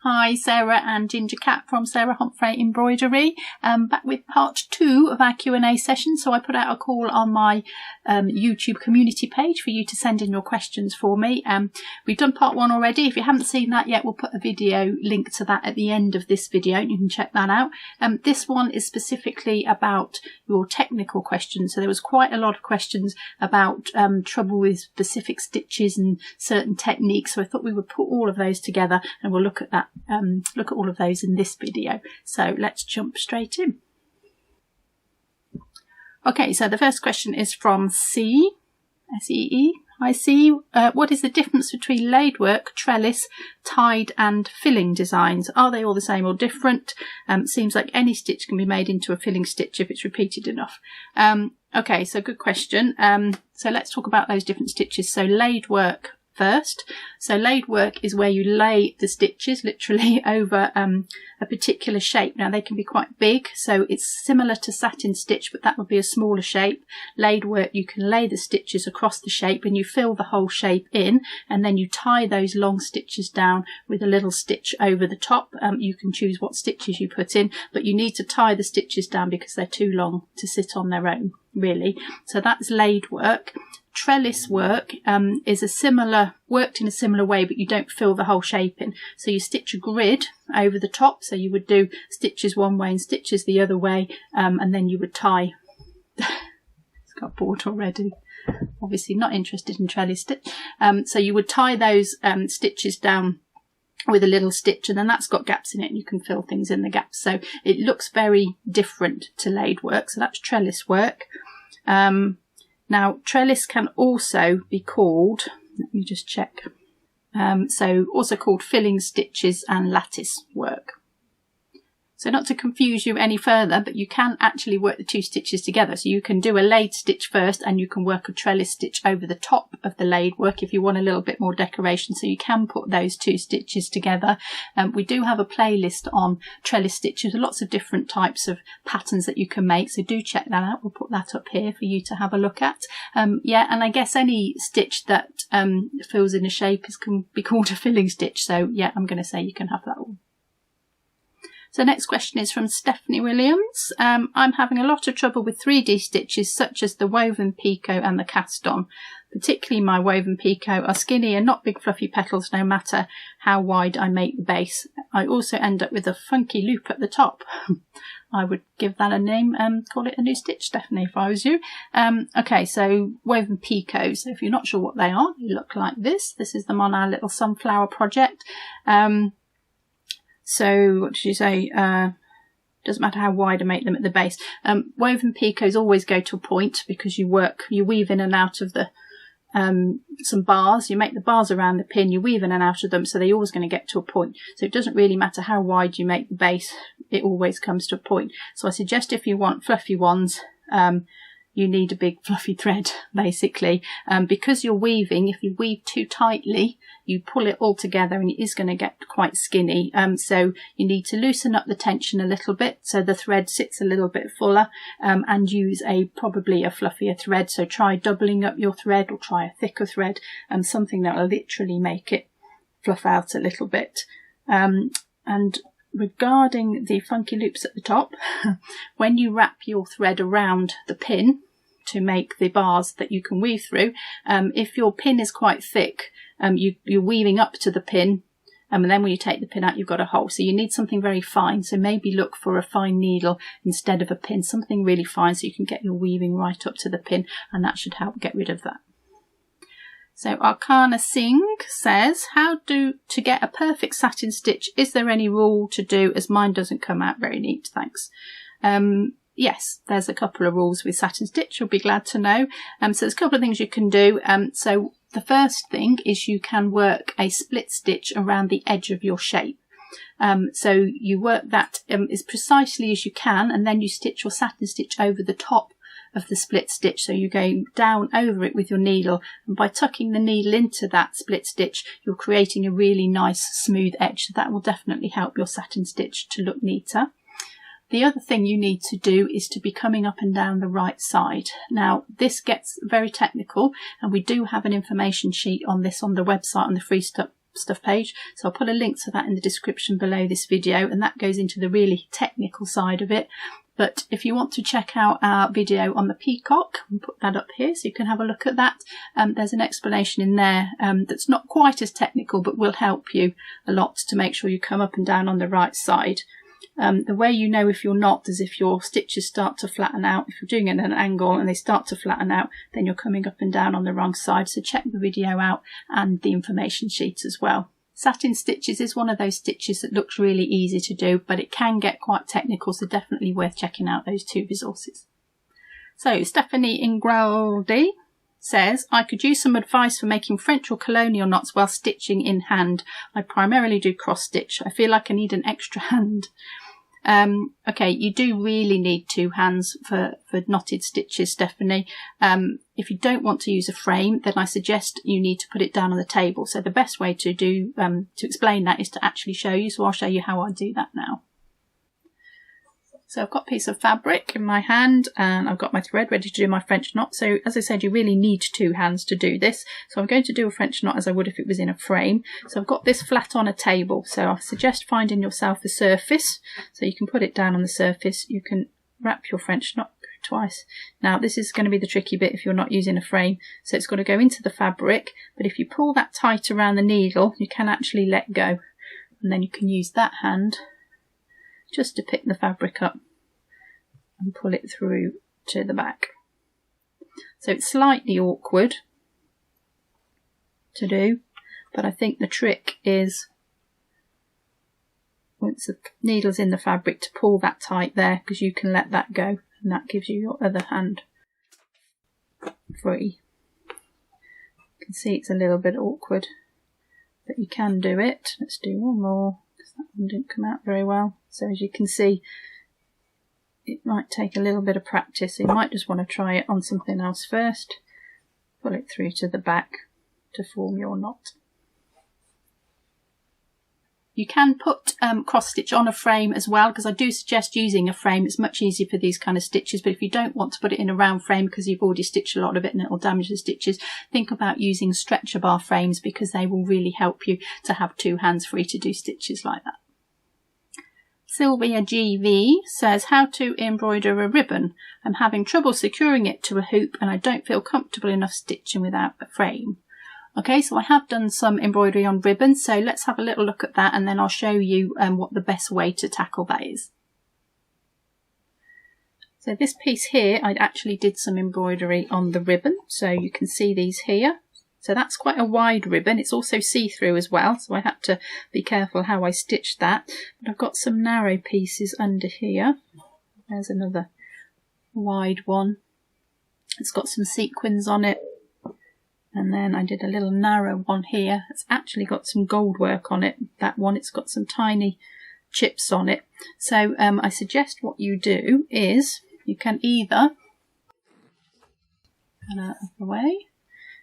Hi, Sarah and Ginger Cat from Sarah Homfray Embroidery. Back with part 2 of our Q&A session. So I put out a call on my YouTube community page for you to send in your questions for me. We've done part 1 already. If you haven't seen that yet, we'll put a video link to that at the end of this video. You can check that out. This one is specifically about your technical questions. So there was quite a lot of questions about trouble with specific stitches and certain techniques. So I thought we would put all of those together and we'll look at that. Look at all of those in this video. So let's jump straight in. Okay, so the first question is from C, S-E-E. Hi C. What is the difference between laid work, trellis, tied and filling designs? Are they all the same or different? Seems like any stitch can be made into a filling stitch if it's repeated enough. Okay, so good question. So let's talk about those different stitches. So laid work first. So laid work is where you lay the stitches literally over a particular shape. Now they can be quite big, so it's similar to satin stitch, but that would be a smaller shape. Laid work, you can lay the stitches across the shape and you fill the whole shape in, and then you tie those long stitches down with a little stitch over the top. You can choose what stitches you put in, but you need to tie the stitches down because they're too long to sit on their own, really. So that's laid work. Trellis work is worked in a similar way, but you don't fill the whole shape in. So you stitch a grid over the top, so you would do stitches one way and stitches the other way, and then you would tie. It's got bored already. Obviously not interested in trellis stitch. So you would tie those stitches down with a little stitch, and then that's got gaps in it and you can fill things in the gaps. So it looks very different to laid work. So that's trellis work. Now, trellis can also be called, let me just check, so also called filling stitches and lattice work. So not to confuse you any further, but you can actually work the two stitches together. So you can do a laid stitch first and you can work a trellis stitch over the top of the laid work if you want a little bit more decoration. So you can put those two stitches together. We do have a playlist on trellis stitches, lots of different types of patterns that you can make. So do check that out. We'll put that up here for you to have a look at. Yeah, and I guess any stitch that fills in a shape can be called a filling stitch. So yeah, I'm going to say you can have that all. So next question is from Stephanie Williams. I'm having a lot of trouble with 3D stitches such as the woven picot and the cast on. Particularly my woven picot are skinny and not big fluffy petals no matter how wide I make the base. I also end up with a funky loop at the top. I would give that a name and call it a new stitch, Stephanie, if I was you. Okay, so woven picot. So if you're not sure what they are, they look like this. This is them on our little sunflower project. So what did you say? Doesn't matter how wide I make them at the base. Woven picots always go to a point because you weave in and out of the some bars. You make the bars around the pin, you weave in and out of them, so they're always going to get to a point. So it doesn't really matter how wide you make the base, it always comes to a point. So I suggest if you want fluffy ones, you need a big fluffy thread basically, because you're weaving. If you weave too tightly, you pull it all together and it is going to get quite skinny. So you need to loosen up the tension a little bit so the thread sits a little bit fuller, and use probably a fluffier thread. So try doubling up your thread or try a thicker thread, and something that will literally make it fluff out a little bit. And regarding the funky loops at the top, when you wrap your thread around the pin to make the bars that you can weave through, if your pin is quite thick, you're weaving up to the pin, and then when you take the pin out, you've got a hole. So you need something very fine. So maybe look for a fine needle instead of a pin, something really fine so you can get your weaving right up to the pin, and that should help get rid of that. So Arcana Singh says, to get a perfect satin stitch, is there any rule to do, as mine doesn't come out very neat, thanks. Yes, there's a couple of rules with satin stitch, you'll be glad to know. So there's a couple of things you can do. So the first thing is you can work a split stitch around the edge of your shape. So you work that as precisely as you can, and then you stitch your satin stitch over the top of the split stitch. So you go down over it with your needle, and by tucking the needle into that split stitch, you're creating a really nice smooth edge. So that will definitely help your satin stitch to look neater. The other thing you need to do is to be coming up and down the right side. Now this gets very technical, and we do have an information sheet on this on the website, on the free stuff page, so I'll put a link to that in the description below this video, and that goes into the really technical side of it. But if you want to check out our video on the peacock, I'll put that up here so you can have a look at that. There's an explanation in there that's not quite as technical, but will help you a lot to make sure you come up and down on the right side. The way you know if you're not is if your stitches start to flatten out. If you're doing it at an angle and they start to flatten out, then you're coming up and down on the wrong side. So check the video out and the information sheet as well. Satin stitches is one of those stitches that looks really easy to do, but it can get quite technical, so definitely worth checking out those two resources. So Stephanie Embroidery says, I could use some advice for making French or colonial knots while stitching in hand. I primarily do cross stitch. I feel like I need an extra hand. Okay, you do really need two hands for knotted stitches, Stephanie. If you don't want to use a frame, then I suggest you need to put it down on the table. So the best way to do to explain that is to actually show you. So I'll show you how I do that now. So I've got a piece of fabric in my hand and I've got my thread ready to do my French knot. So as I said, you really need two hands to do this. So I'm going to do a French knot as I would if it was in a frame. So I've got this flat on a table. So I suggest finding yourself a surface. So you can put it down on the surface. You can wrap your French knot twice. Now this is going to be the tricky bit if you're not using a frame. So it's got to go into the fabric. But if you pull that tight around the needle, you can actually let go. And then you can use that hand just to pick the fabric up and pull it through to the back. So it's slightly awkward to do, but I think the trick is once the needle's in the fabric to pull that tight there, because you can let that go and that gives you your other hand free. You can see it's a little bit awkward, but you can do it. Let's do one more, because that one didn't come out very well. So as you can see, it might take a little bit of practice. So you might just want to try it on something else first. Pull it through to the back to form your knot. You can put cross stitch on a frame as well, because I do suggest using a frame. It's much easier for these kind of stitches, but if you don't want to put it in a round frame because you've already stitched a lot of it and it will damage the stitches, think about using stretcher bar frames, because they will really help you to have two hands free to do stitches like that. Sylvia GV says, how to embroider a ribbon. I'm having trouble securing it to a hoop and I don't feel comfortable enough stitching without a frame. Okay, so I have done some embroidery on ribbons, so let's have a little look at that and then I'll show you what the best way to tackle that is. So this piece here, I actually did some embroidery on the ribbon, so you can see these here. So that's quite a wide ribbon. It's also see-through as well, so I had to be careful how I stitched that. But I've got some narrow pieces under here. There's another wide one. It's got some sequins on it. And then I did a little narrow one here. It's actually got some gold work on it. That one, it's got some tiny chips on it. So I suggest what you do is you can either get out of the way.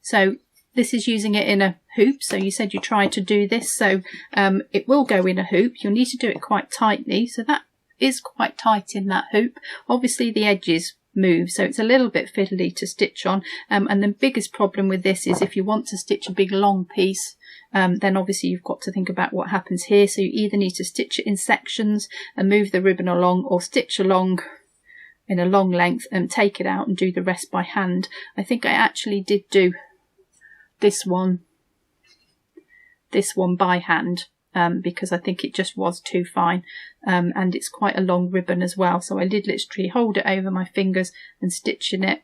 So this is using it in a hoop, so you said you tried to do this, so it will go in a hoop. You'll need to do it quite tightly, so that is quite tight in that hoop. Obviously the edges move, so it's a little bit fiddly to stitch on, and the biggest problem with this is if you want to stitch a big long piece, then obviously you've got to think about what happens here. So you either need to stitch it in sections and move the ribbon along, or stitch along in a long length and take it out and do the rest by hand. I think I actually did do this one by hand, because I think it just was too fine, and it's quite a long ribbon as well, so I did literally hold it over my fingers and stitch in it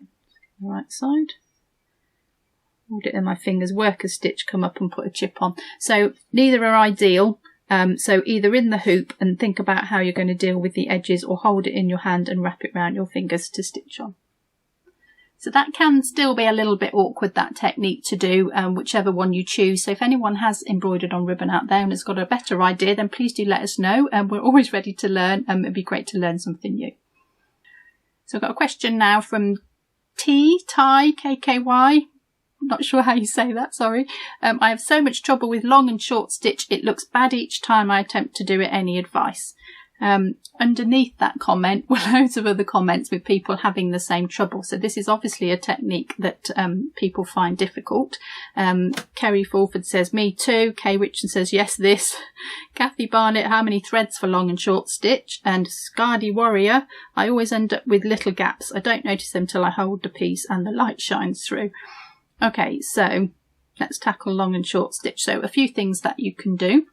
the right side, hold it in my fingers, work a stitch, come up and put a chip on. So neither are ideal, so either in the hoop and think about how you're going to deal with the edges, or hold it in your hand and wrap it around your fingers to stitch on. So that can still be a little bit awkward, that technique to do, whichever one you choose. So if anyone has embroidered on ribbon out there and has got a better idea, then please do let us know. We're always ready to learn, and it'd be great to learn something new. So I've got a question now from Ty, KKY. I'm not sure how you say that, sorry. I have so much trouble with long and short stitch. It looks bad each time I attempt to do it. Any advice? Underneath that comment were loads of other comments with people having the same trouble. So this is obviously a technique that people find difficult. Kerry Fulford says, me too. Kay Richardson says, yes, this. Kathy Barnett, how many threads for long and short stitch? And Scardy Warrior, I always end up with little gaps. I don't notice them till I hold the piece and the light shines through. Okay, so let's tackle long and short stitch. So a few things that you can do.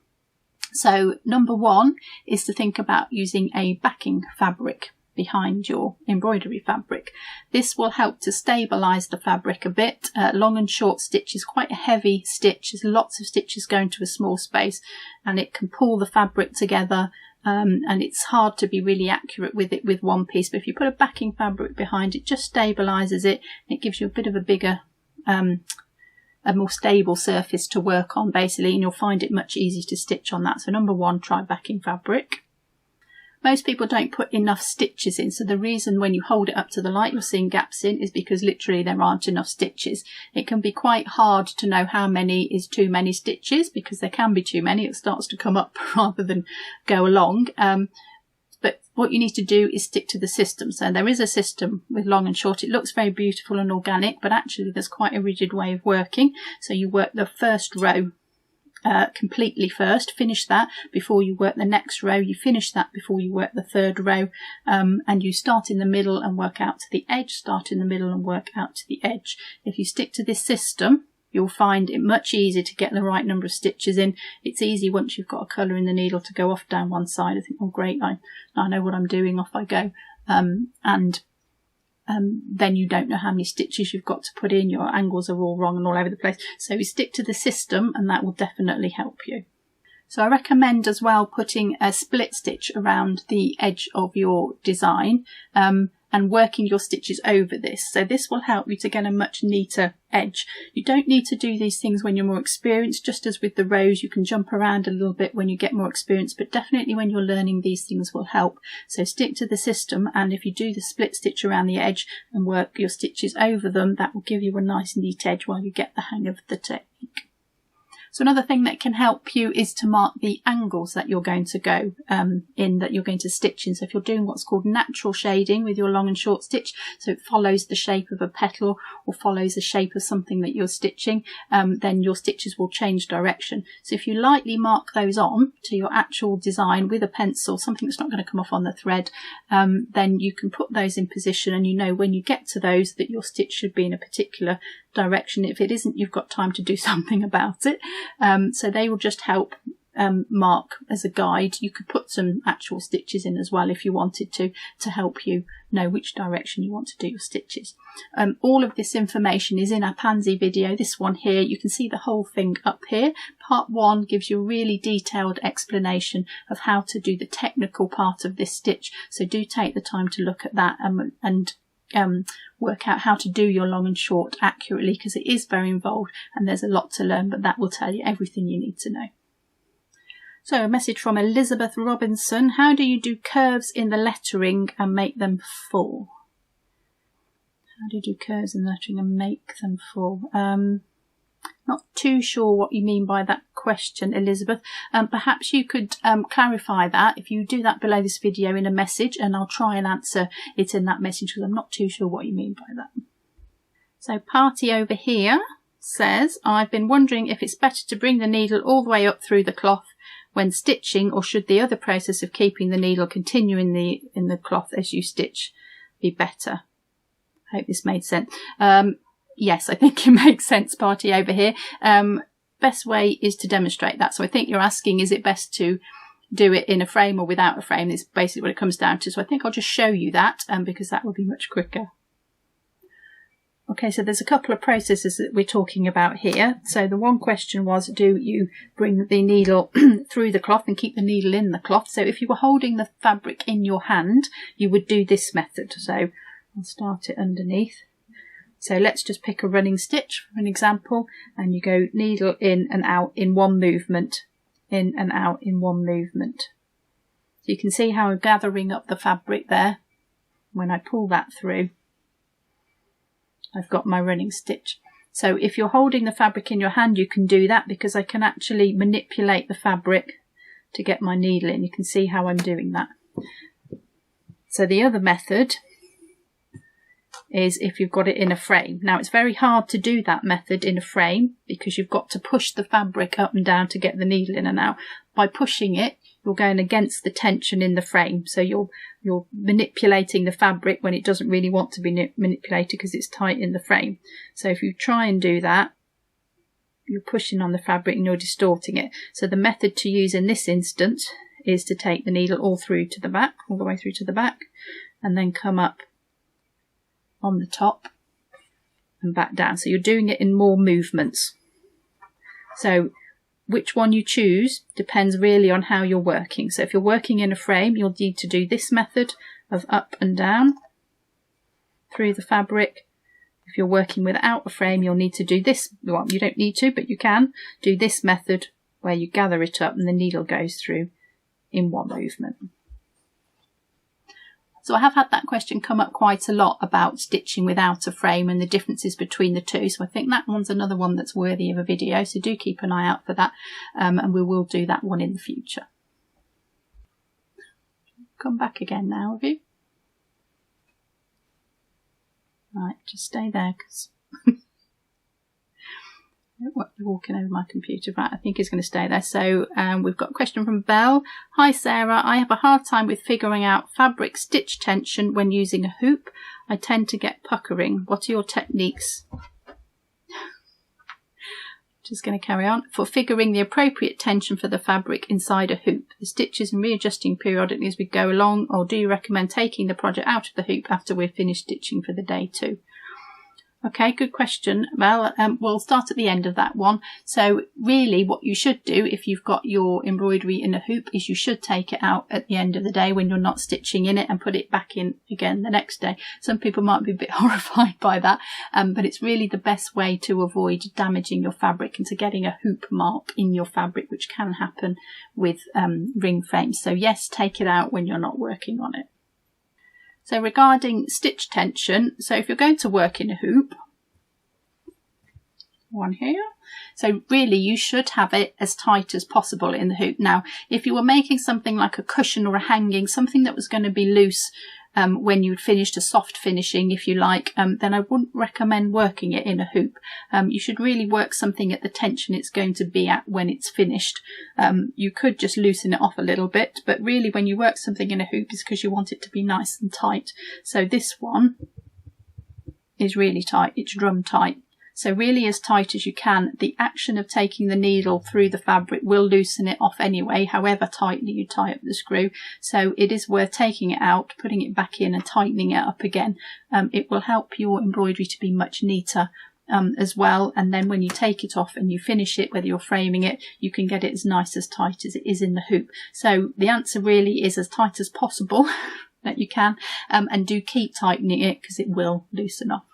So number one is to think about using a backing fabric behind your embroidery fabric. This will help to stabilise the fabric a bit. Long and short stitch is quite a heavy stitch. There's lots of stitches going to a small space and it can pull the fabric together, and it's hard to be really accurate with it with one piece. But if you put a backing fabric behind it, just stabilises it. It gives you a bit of a bigger a more stable surface to work on basically, and you'll find it much easier to stitch on that. So number one, try backing fabric. Most people don't put enough stitches in, so the reason when you hold it up to the light you're seeing gaps in is because literally there aren't enough stitches. It can be quite hard to know how many is too many stitches, because there can be too many. It starts to come up rather than go along. But what you need to do is stick to the system. So there is a system with long and short. It looks very beautiful and organic, but actually there's quite a rigid way of working. So you work the first row completely first, finish that before you work the next row, you finish that before you work the third row, and you start in the middle and work out to the edge, start in the middle and work out to the edge. If you stick to this system, you'll find it much easier to get the right number of stitches in. It's easy once you've got a colour in the needle to go off down one side. I think, oh great, I know what I'm doing, off I go. Then you don't know how many stitches you've got to put in, your angles are all wrong and all over the place. So you stick to the system and that will definitely help you. So I recommend as well putting a split stitch around the edge of your design, and working your stitches over this. So this will help you to get a much neater edge. You don't need to do these things when you're more experienced. Just as with the rows, you can jump around a little bit when you get more experience, but definitely when you're learning, these things will help. So stick to the system, and if you do the split stitch around the edge and work your stitches over them, that will give you a nice neat edge while you get the hang of the technique. So another thing that can help you is to mark the angles that you're going to go that you're going to stitch in. So if you're doing what's called natural shading with your long and short stitch, so it follows the shape of a petal or follows the shape of something that you're stitching, then your stitches will change direction. So if you lightly mark those on to your actual design with a pencil, something that's not going to come off on the thread, then you can put those in position, and you know when you get to those that your stitch should be in a particular direction. If it isn't, you've got time to do something about it. So they will just help mark as a guide. You could put some actual stitches in as well if you wanted to help you know which direction you want to do your stitches. All of this information is in our Pansy video, this one here. You can see the whole thing up here. Part 1 gives you a really detailed explanation of how to do the technical part of this stitch, so do take the time to look at that and work out how to do your long and short accurately, because it is very involved and there's a lot to learn, but that will tell you everything you need to know. So a message from Elizabeth Robinson: how do you do curves in the lettering and make them full? How do you do curves in the lettering and make them full? Not too sure what you mean by that question, Elizabeth. Perhaps you could clarify that if you do that below this video in a message, and I'll try and answer it in that message, because I'm not too sure what you mean by that. So Party over here says, I've been wondering if it's better to bring the needle all the way up through the cloth when stitching, or should the other process of keeping the needle continue in the cloth as you stitch be better? I hope this made sense. Yes, I think it makes sense, Party over here. Best way is to demonstrate that. So I think you're asking, is it best to do it in a frame or without a frame? Is basically what it comes down to. So I think I'll just show you that, because that will be much quicker. Okay, so there's a couple of processes that we're talking about here. So the one question was, do you bring the needle through the cloth and keep the needle in the cloth? So if you were holding the fabric in your hand, you would do this method. So I'll start it underneath. So let's just pick a running stitch for an example, and you go needle in and out in one movement, in and out in one movement. So you can see how I'm gathering up the fabric there. When I pull that through, I've got my running stitch. So if you're holding the fabric in your hand, you can do that, because I can actually manipulate the fabric to get my needle in. You can see how I'm doing that. So the other method is if you've got it in a frame. Now it's very hard to do that method in a frame because you've got to push the fabric up and down to get the needle in and out. By pushing it, you're going against the tension in the frame, so you're manipulating the fabric when it doesn't really want to be manipulated because it's tight in the frame. So if you try and do that, you're pushing on the fabric and you're distorting it. So the method to use in this instance is to take the needle all through to the back, all the way through to the back, and then come up on the top and back down. So you're doing it in more movements. So which one you choose depends really on how you're working. So if you're working in a frame, you'll need to do this method of up and down through the fabric. If you're working without a frame, you'll need to do this. Well, you don't need to, but you can do this method where you gather it up and the needle goes through in one movement. So I have had that question come up quite a lot about stitching without a frame and the differences between the two. So I think that one's another one that's worthy of a video. So do keep an eye out for that, and we will do that one in the future. Come back again now, have you? Right, just stay there because I don't want you walking over my computer. Right, I think it's going to stay there. So we've got a question from Belle. Hi Sarah, I have a hard time with figuring out fabric stitch tension when using a hoop. I tend to get puckering. What are your techniques? Just going to carry on. For figuring the appropriate tension for the fabric inside a hoop, the stitches and readjusting periodically as we go along, or do you recommend taking the project out of the hoop after we've finished stitching for the day too? Okay, good question. Well, we'll start at the end of that one. So really what you should do if you've got your embroidery in a hoop is you should take it out at the end of the day when you're not stitching in it and put it back in again the next day. Some people might be a bit horrified by that, but it's really the best way to avoid damaging your fabric and to getting a hoop mark in your fabric, which can happen with ring frames. So yes, take it out when you're not working on it. So regarding stitch tension, so if you're going to work in a hoop, one here, so really you should have it as tight as possible in the hoop. Now, if you were making something like a cushion or a hanging, something that was going to be loose when you'd finished a soft finishing, if you like, then I wouldn't recommend working it in a hoop. You should really work something at the tension it's going to be at when it's finished. You could just loosen it off a little bit, but really when you work something in a hoop is because you want it to be nice and tight. So this one is really tight, it's drum tight. So really as tight as you can. The action of taking the needle through the fabric will loosen it off anyway, however tightly you tie up the screw. So it is worth taking it out, putting it back in and tightening it up again. It will help your embroidery to be much neater as well. And then when you take it off and you finish it, whether you're framing it, you can get it as nice as tight as it is in the hoop. So the answer really is as tight as possible that you can, and do keep tightening it because it will loosen off.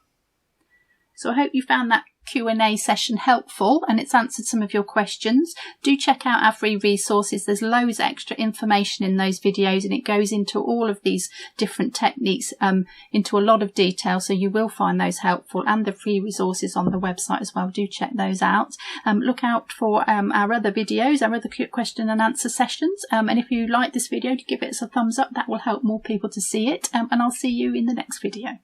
So I hope you found that Q&A session helpful and it's answered some of your questions. Do check out our free resources. There's loads of extra information in those videos and it goes into all of these different techniques into a lot of detail, so you will find those helpful, and the free resources on the website as well. Do check those out. Look out for our other videos, our other question and answer sessions, and if you like this video, give it a thumbs up. That will help more people to see it, and I'll see you in the next video.